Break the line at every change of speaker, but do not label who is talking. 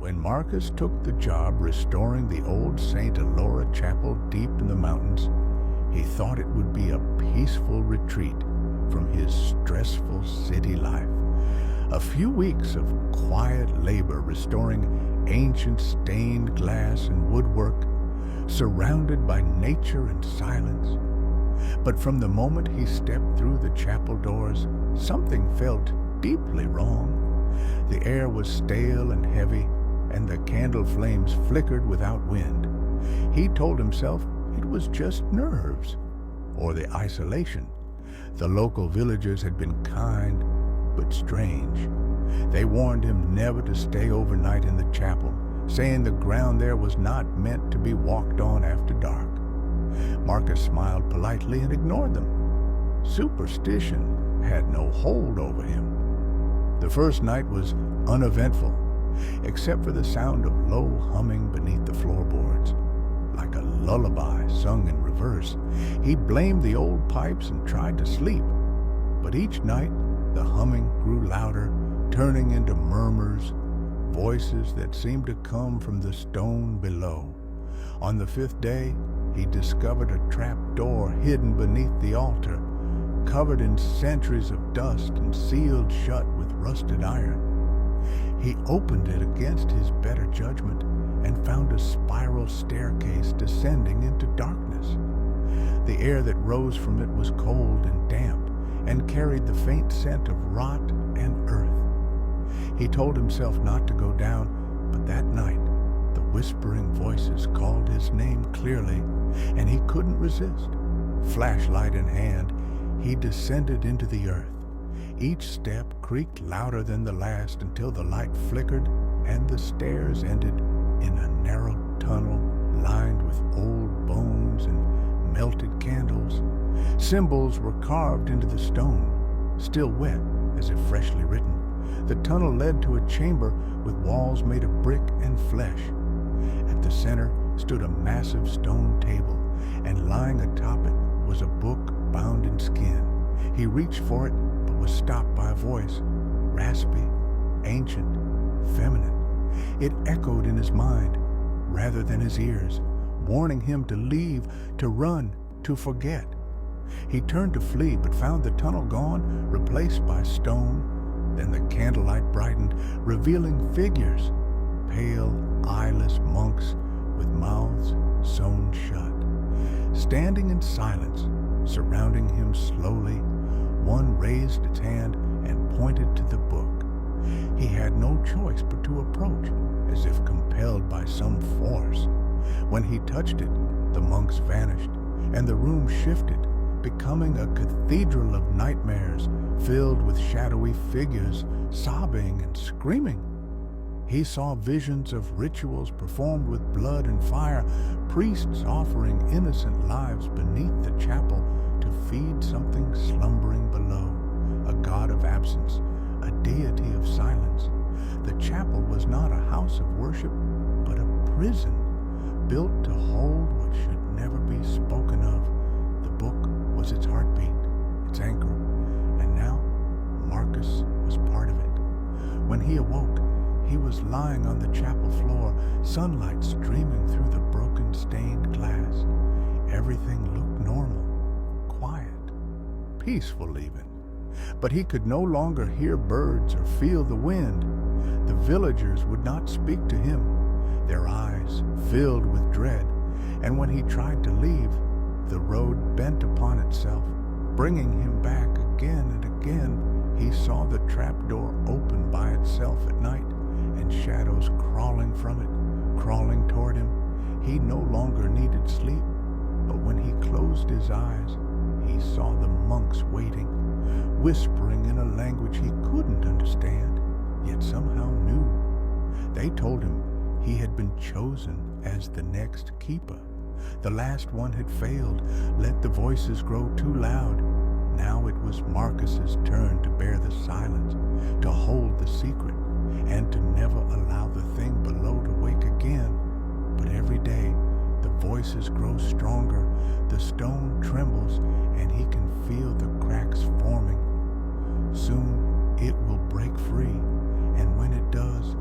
When Marcus took the job restoring the old St. Elora Chapel deep in the mountains, he thought it would be a peaceful retreat from his stressful city life. A few weeks of quiet labor restoring ancient stained glass and woodwork, surrounded by nature and silence. But from the moment he stepped through the chapel doors, something felt deeply wrong. The air was stale and heavy, and the candle flames flickered without wind. He told himself it was just nerves, or the isolation. The local villagers had been kind, but strange. They warned him never to stay overnight in the chapel, saying the ground there was not meant to be walked on after dark. Marcus smiled politely and ignored them. Superstition had no hold over him. The first night was uneventful, except for the sound of low humming beneath the floorboards. Like a lullaby sung in reverse, he blamed the old pipes and tried to sleep. But each night, the humming grew louder, turning into murmurs, voices that seemed to come from the stone below. On the fifth day, he discovered a trap door hidden beneath the altar, covered in centuries of dust and sealed shut with rusted iron. He opened it against his better judgment and found a spiral staircase descending into darkness. The air that rose from it was cold and damp and carried the faint scent of rot and earth. He told himself not to go down, but that night the whispering voices called his name clearly, and he couldn't resist. Flashlight in hand, he descended into the earth. Each step creaked louder than the last until the light flickered and the stairs ended in a narrow tunnel lined with old bones and melted candles. Symbols were carved into the stone, still wet as if freshly written. The tunnel led to a chamber with walls made of brick and flesh. At the center stood a massive stone table, and lying atop it was a book bound in skin. He reached for it, but was stopped by a voice, raspy, ancient, feminine. It echoed in his mind rather than his ears, warning him to leave, to run, to forget. He turned to flee, but found the tunnel gone, replaced by stone. Then the candlelight brightened, revealing figures, pale, eyeless monks with mouths sewn shut. Standing in silence, surrounding him slowly, one raised its hand and pointed to the book. He had no choice but to approach, as if compelled by some force. When he touched it, the monks vanished, and the room shifted, becoming a cathedral of nightmares filled with shadowy figures, sobbing and screaming. He saw visions of rituals performed with blood and fire, priests offering innocent lives beneath the chapel to feed something slumbering below, a god of absence, a deity of silence. The chapel was not a house of worship, but a prison, built to hold what should never be spoken of. The book was its heartbeat, its anchor, and now Marcus was part of it. When he awoke, he was lying on the chapel floor, sunlight streaming through the broken stained glass. Everything looked normal, quiet, peaceful even. But he could no longer hear birds or feel the wind. The villagers would not speak to him, their eyes filled with dread, and when he tried to leave, the road bent upon itself, bringing him back again and again. He saw the trapdoor open by itself at night, and shadows crawling from it, crawling toward him. He no longer needed sleep, but when he closed his eyes, he saw the monks waiting, whispering in a language he couldn't understand, yet somehow knew. They told him he had been chosen as the next keeper. The last one had failed, let the voices grow too loud. Now it was Marcus's turn to bear the silence, to hold the secret, and to never allow the thing below to wake again. But every day, the voices grow stronger, the stone trembles, and he can feel the cracks forming. Soon, it will break free, and when it does,